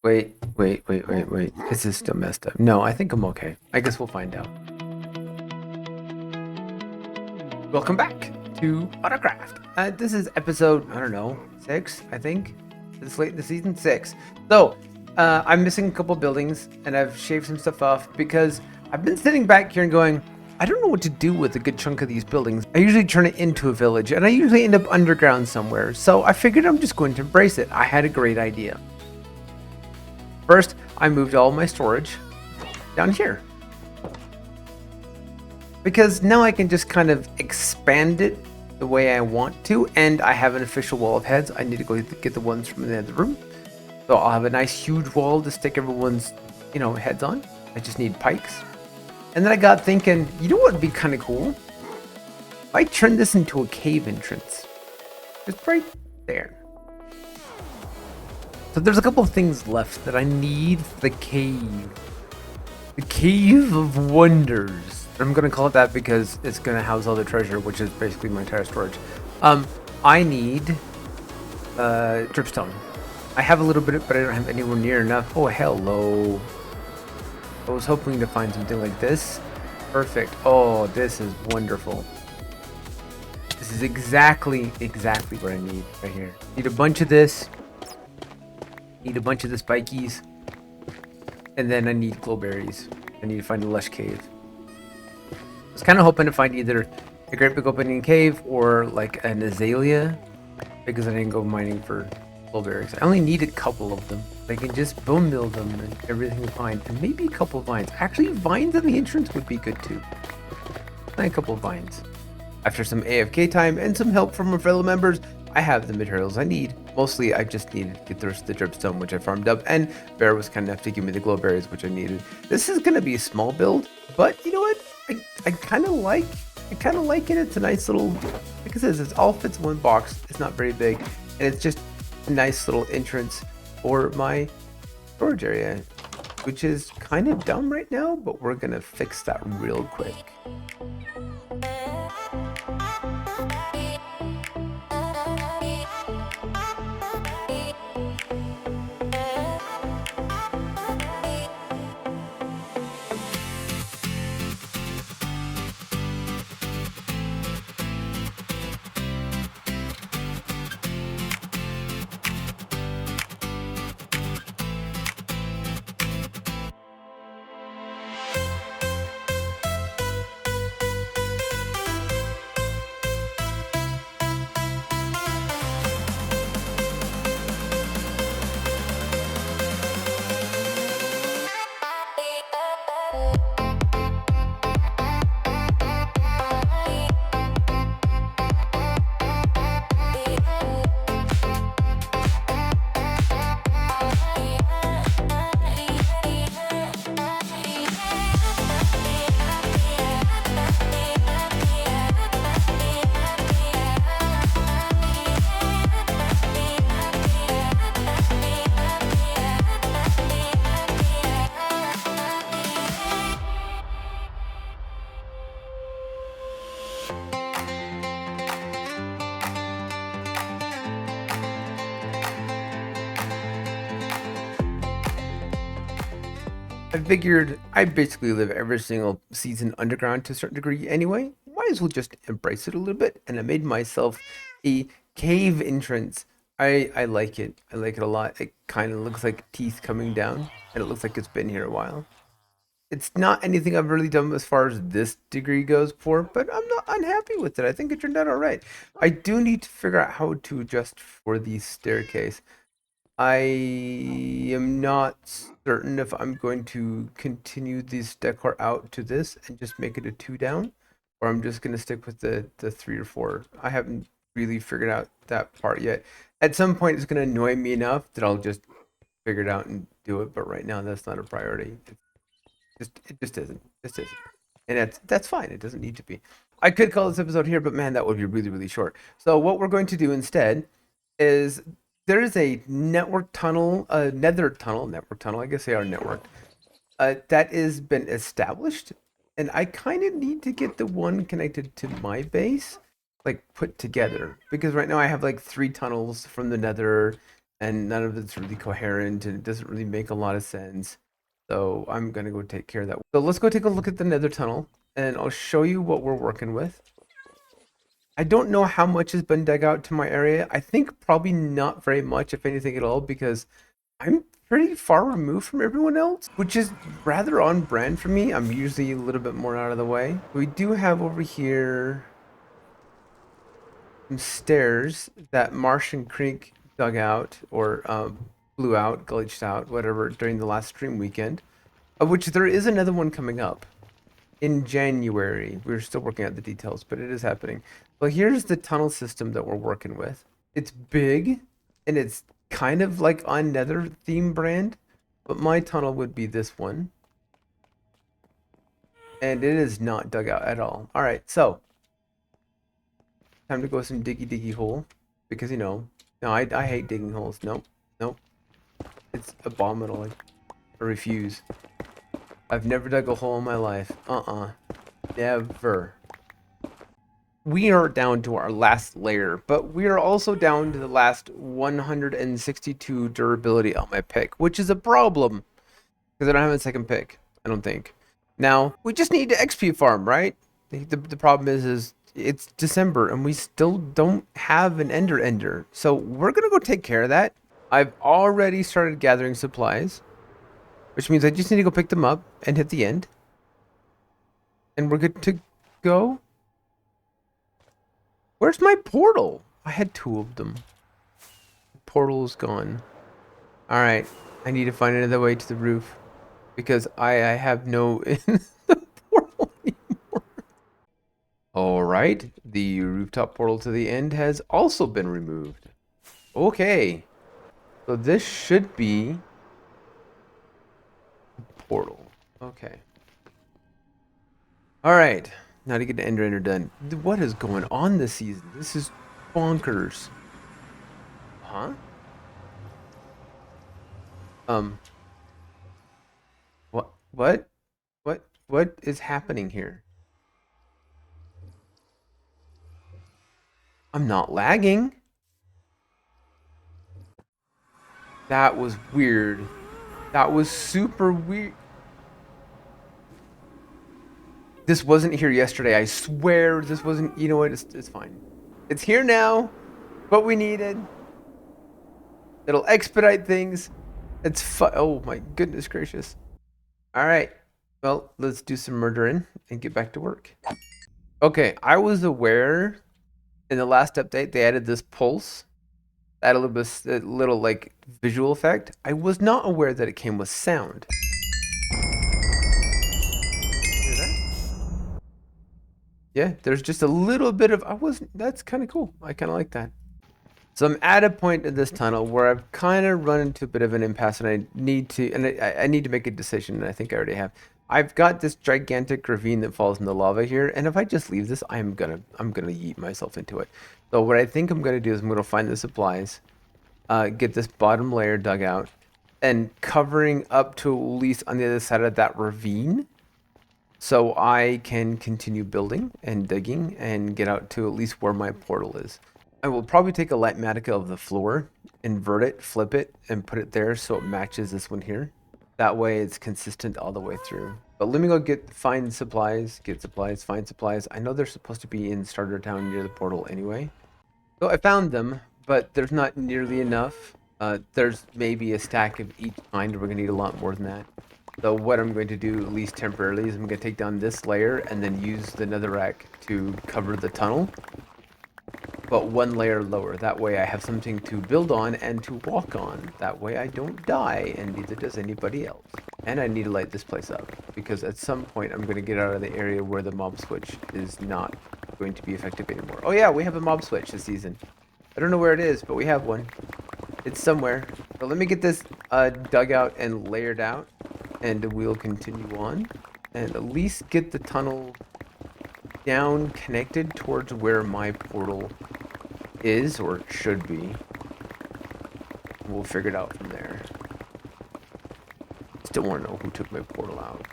Wait. This is still messed up. No, I think I'm okay. I guess we'll find out. Welcome back to Autocraft. This is episode, I don't know, 6, I think. This late in the season, 6. So, I'm missing a couple buildings, and I've shaved some stuff off because I've been sitting back here and going, I don't know what to do with a good chunk of these buildings. I usually turn it into a village, and I usually end up underground somewhere. So I figured I'm just going to embrace it. I had a great idea. First, I moved all my storage down here. Because now I can just kind of expand it the way I want to, and I have an official wall of heads. I need to go get the ones from the other room. So I'll have a nice huge wall to stick everyone's, heads on. I just need pikes. And then I got thinking, you know what would be kind of cool? If I turn this into a cave entrance. Just right there. So there's a couple of things left that I need for the cave. The Cave of Wonders. I'm going to call it that because it's going to house all the treasure, which is basically my entire storage. I need dripstone. I have a little bit, but I don't have anywhere near enough. Oh, hello. I was hoping to find something like this. Perfect. Oh, this is wonderful. This is exactly what I need right here. Need a bunch of this. Need a bunch of the spikies. And then I need glowberries. I need to find a lush cave. I was kind of hoping to find either a great big opening cave or like an azalea, because I didn't go mining for glowberries. I only need a couple of them. I can just bone mill them and everything is fine. And maybe a couple of vines. Actually, vines in the entrance would be good too. And a couple of vines. After some AFK time and some help from my fellow members, I have the materials I need. Mostly, I just needed to get the rest of the dripstone, which I farmed up, and Bear was kind enough to give me the glowberries, which I needed. This is gonna be a small build, but you know what? I kind of like it. It's a nice little, like I said, it all fits in one box. It's not very big, and it's just a nice little entrance for my storage area, which is kind of dumb right now, but we're gonna fix that real quick. I figured I basically live every single season underground to a certain degree anyway. Might as well just embrace it a little bit. And I made myself a cave entrance. I like it. I like it a lot. It kind of looks like teeth coming down, and it looks like it's been here a while. It's not anything I've really done as far as this degree goes before, but I'm not unhappy with it. I think it turned out all right. I do need to figure out how to adjust for the staircase. I am not certain if I'm going to continue this decor out to this and just make it a 2 down, or I'm just going to stick with the 3 or 4. I haven't really figured out that part yet. At some point, it's going to annoy me enough that I'll just figure it out and do it. But right now, that's not a priority. It just isn't. Just isn't. And that's fine. It doesn't need to be. I could call this episode here, but man, that would be really, really short. So what we're going to do instead is there is a network tunnel, a network tunnel, I guess they are networked, that has been established. And I kind of need to get the one connected to my base, like put together. Because right now I have like 3 tunnels from the nether and none of it's really coherent, and it doesn't really make a lot of sense. So I'm gonna go take care of that. So let's go take a look at the nether tunnel, and I'll show you what we're working with. I don't know how much has been dug out to my area. I think probably not very much, if anything at all, because I'm pretty far removed from everyone else, which is rather on brand for me. I'm usually a little bit more out of the way. We do have over here some stairs that Martian Creek dug out, or blew out, glitched out, whatever, during the last stream weekend, of which there is another one coming up in January. We're still working out the details, but it is happening. Well, here's the tunnel system that we're working with. It's big, and it's kind of like on Nether theme brand, but my tunnel would be this one. And it is not dug out at all. All right, so time to go some diggy hole, because no, I hate digging holes. Nope, nope. It's abominable. I refuse. I've never dug a hole in my life. Never. We are down to our last layer, but we are also down to the last 162 durability on my pick, which is a problem because I don't have a second pick, I don't think. Now, we just need to XP farm, right? The problem is it's December and we still don't have an ender. So we're going to go take care of that. I've already started gathering supplies, which means I just need to go pick them up and hit the end. And we're good to go. Where's my portal? I had 2 of them. The portal is gone. Alright, I need to find another way to the roof, because I have no in the portal anymore. Alright, the rooftop portal to the end has also been removed. Okay, so this should be the portal. Okay. Alright. Now to get the ender done. What is going on this season? This is bonkers. Huh? What is happening here? I'm not lagging. That was weird. That was super weird. This wasn't here yesterday. I swear this wasn't. You know what? It's fine. It's here now. What we needed. It'll expedite things. It's fun. Oh my goodness gracious. All right. Well, let's do some murdering and get back to work. Okay, I was aware in the last update they added this pulse. That a little like visual effect. I was not aware that it came with sound. Yeah, there's just a little bit of, that's kind of cool. I kind of like that. So I'm at a point in this tunnel where I've kind of run into a bit of an impasse, and I need to make a decision, and I think I already have. I've got this gigantic ravine that falls in the lava here, and if I just leave this, I'm gonna yeet myself into it. So what I think I'm gonna do is I'm gonna find the supplies, get this bottom layer dug out, and covering up to at least on the other side of that ravine, so I can continue building and digging and get out to at least where my portal is. I will probably take a light matica of the floor, invert it, flip it, and put it there so it matches this one here. That way it's consistent all the way through. But let me go find supplies, find supplies. I know they're supposed to be in Starter Town near the portal anyway. So I found them, but there's not nearly enough. There's maybe a stack of each kind. We're gonna need a lot more than that. So what I'm going to do, at least temporarily, is I'm going to take down this layer and then use the netherrack to cover the tunnel, but one layer lower. That way I have something to build on and to walk on. That way I don't die, and neither does anybody else. And I need to light this place up, because at some point I'm going to get out of the area where the mob switch is not going to be effective anymore. Oh yeah, we have a mob switch this season. I don't know where it is, but we have one. It's somewhere. So let me get this dug out and layered out, and we'll continue on and at least get the tunnel down connected towards where my portal is, or should be. We'll figure it out from there. Still want to know who took my portal out.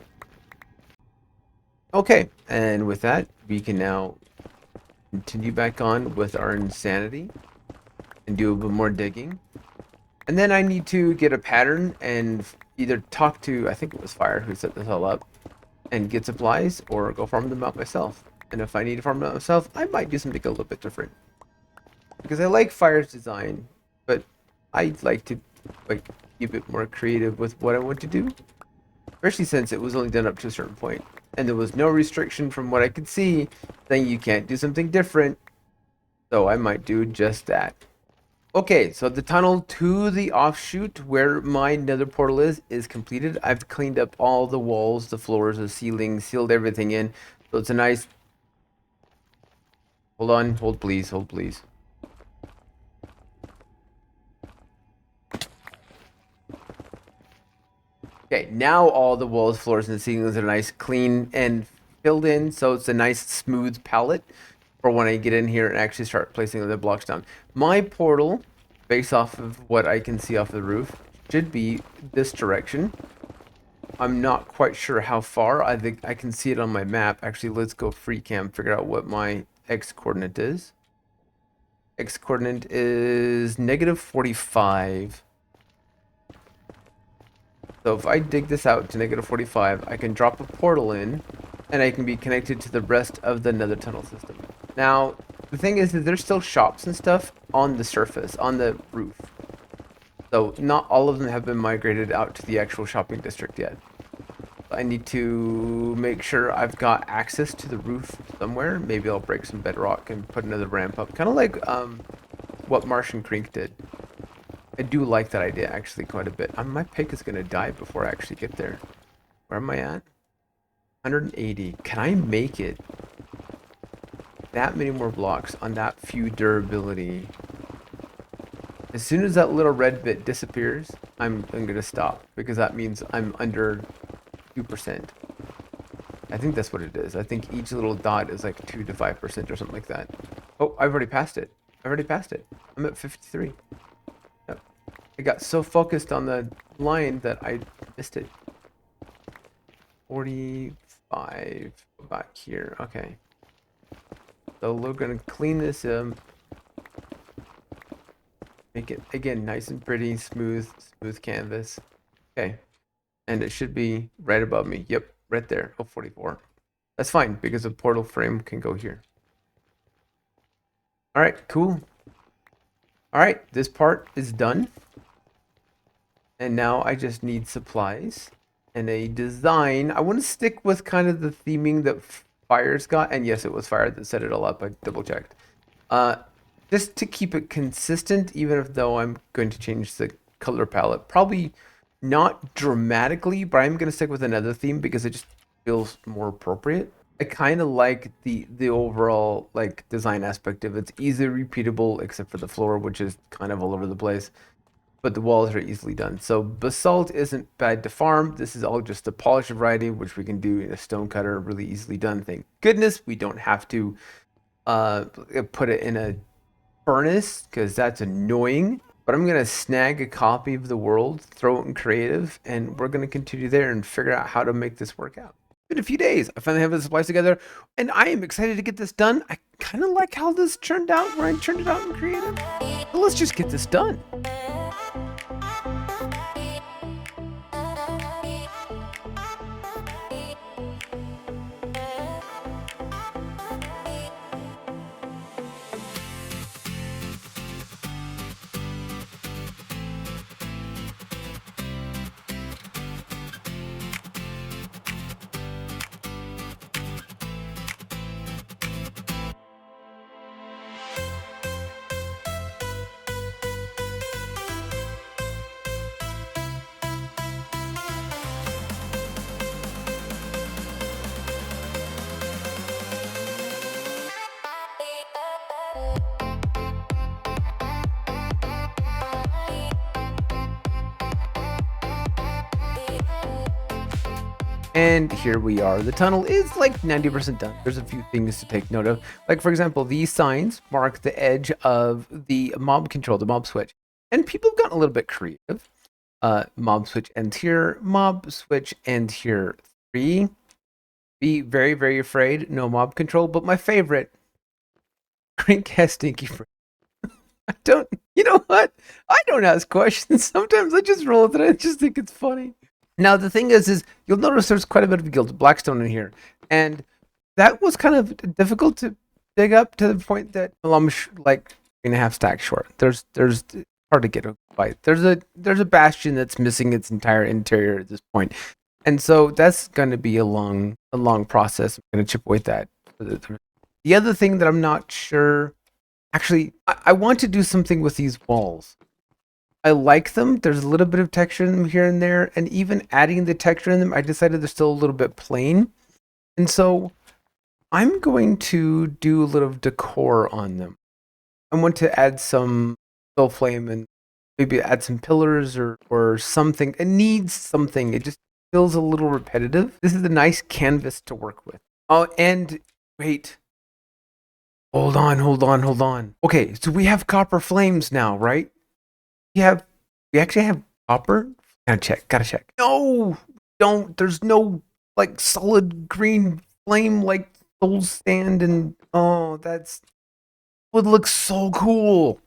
Okay, and with that, we can now continue back on with our insanity and do a bit more digging. And then I need to get a pattern and either talk to, I think it was Fire who set this all up, and get supplies, or go farm them out myself. And if I need to farm them out myself, I might do something a little bit different. Because I like Fire's design, but I'd like to like be a bit more creative with what I want to do. Especially since it was only done up to a certain point. And there was no restriction from what I could see saying you can't do something different. So I might do just that. Okay, so the tunnel to the offshoot where my nether portal is completed. I've cleaned up all the walls, the floors, the ceiling, sealed everything in. So it's a nice... Hold on, hold please, hold please. Okay, now all the walls, floors, and ceilings are nice, clean, and filled in. So it's a nice smooth palette for when I get in here and actually start placing the blocks down. My portal, based off of what I can see off the roof, should be this direction. I'm not quite sure how far. I think I can see it on my map. Actually, let's go free cam, figure out what my X coordinate is. X coordinate is -45. So if I dig this out to -45, I can drop a portal in, and I can be connected to the rest of the nether tunnel system. Now, the thing is that there's still shops and stuff on the surface, on the roof. So not all of them have been migrated out to the actual shopping district yet. I need to make sure I've got access to the roof somewhere. Maybe I'll break some bedrock and put another ramp up. Kind of like what Martian Creek did. I do like that idea actually quite a bit. My pick is going to die before I actually get there. Where am I at? 180. Can I make it that many more blocks on that few durability? As soon as that little red bit disappears, I'm going to stop, because that means I'm under 2%. I think that's what it is. I think each little dot is like 2 to 5% or something like that. Oh, I've already passed it. I've already passed it. I'm at 53. Yep. I got so focused on the line that I missed it. 45 back here. Okay. So we're gonna clean this make it again nice and pretty, smooth canvas. Okay. And it should be right above me. Yep, right there. Oh, 44. That's fine, because the portal frame can go here. All right, cool. All right, this part is done. And now I just need supplies and a design. I want to stick with kind of the theming that Fire's got. And yes, it was Fire that set it all up. I double checked. Just to keep it consistent, even though I'm going to change the color palette. Probably not dramatically, but I'm going to stick with another theme because it just feels more appropriate. I kind of like the overall like design aspect of it. It's easily repeatable, except for the floor, which is kind of all over the place. But the walls are easily done. So basalt isn't bad to farm. This is all just the polished variety, which we can do in a stone cutter, really easily done. Thank goodness we don't have to put it in a furnace, because that's annoying. But I'm gonna snag a copy of the world, throw it in creative, and we're gonna continue there and figure out how to make this work out. In a few days, I finally have the supplies together, and I am excited to get this done. I kind of like how this turned out when I turned it out in creative. So let's just get this done. And here we are. The tunnel is like 90% done. There's a few things to take note of. Like, for example, these signs mark the edge of the mob control, the mob switch. And people have gotten a little bit creative. Mob switch ends here. Mob switch ends here. 3. Be very, very afraid. No mob control. But my favorite, Crink has stinky friend. I don't You know what? I don't ask questions. Sometimes I just roll with it. I just think it's funny. Now the thing is you'll notice there's quite a bit of guild Blackstone in here, and that was kind of difficult to dig up to the point that well, I'm like 3.5 stacks short. There's hard to get a bite. There's a bastion that's missing its entire interior at this point, and so that's going to be a long process. I'm going to chip away at that. The other thing that I'm not sure, actually, I want to do something with these walls. I like them. There's a little bit of texture in them here and there, and even adding the texture in them, I decided they're still a little bit plain, and so I'm going to do a little decor on them. I want to add some soul flame and maybe add some pillars or something. It needs something. It just feels a little repetitive. This is a nice canvas to work with. Oh, and wait. Hold on. Okay, so we have copper flames now, right? We actually have copper? Gotta check. No, don't. There's no like solid green flame like soul stand and oh that would look so cool.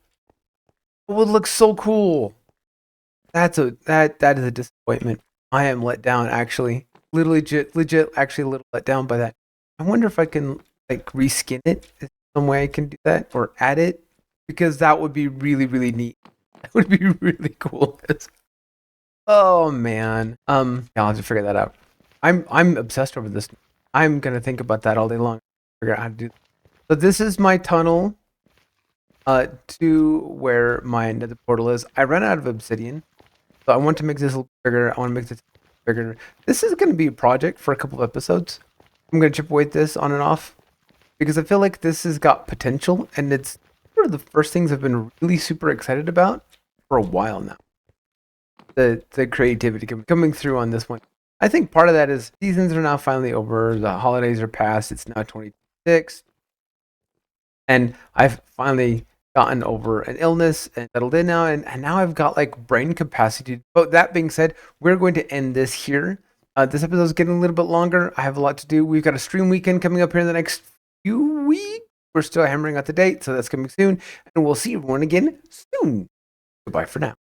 It would look so cool. That is a disappointment. I am let down actually. Legit actually a little let down by that. I wonder if I can like reskin it. Is there some way I can do that or add it? Because that would be really neat. That would be really cool. Oh man. Yeah, I'll have to figure that out. I'm obsessed over this. I'm gonna think about that all day long. Figure out how to do. So this is my tunnel to where my nether portal is. I ran out of obsidian, so I want to make this a little bigger. I want to make this bigger. This is gonna be a project for a couple of episodes. I'm gonna chip away at this on and off because I feel like this has got potential, and it's one of the first things I've been really super excited about for a while now. The creativity coming through on this one. I think part of that is seasons are now finally over. The holidays are past. It's now 26, and I've finally gotten over an illness and settled in now, and now I've got like brain capacity. But that being said, we're going to end this here. This episode is getting a little bit longer. I have a lot to do. We've got a stream weekend coming up here in the next few weeks. We're still hammering out the date, so that's coming soon, and we'll see everyone again soon. Goodbye for now.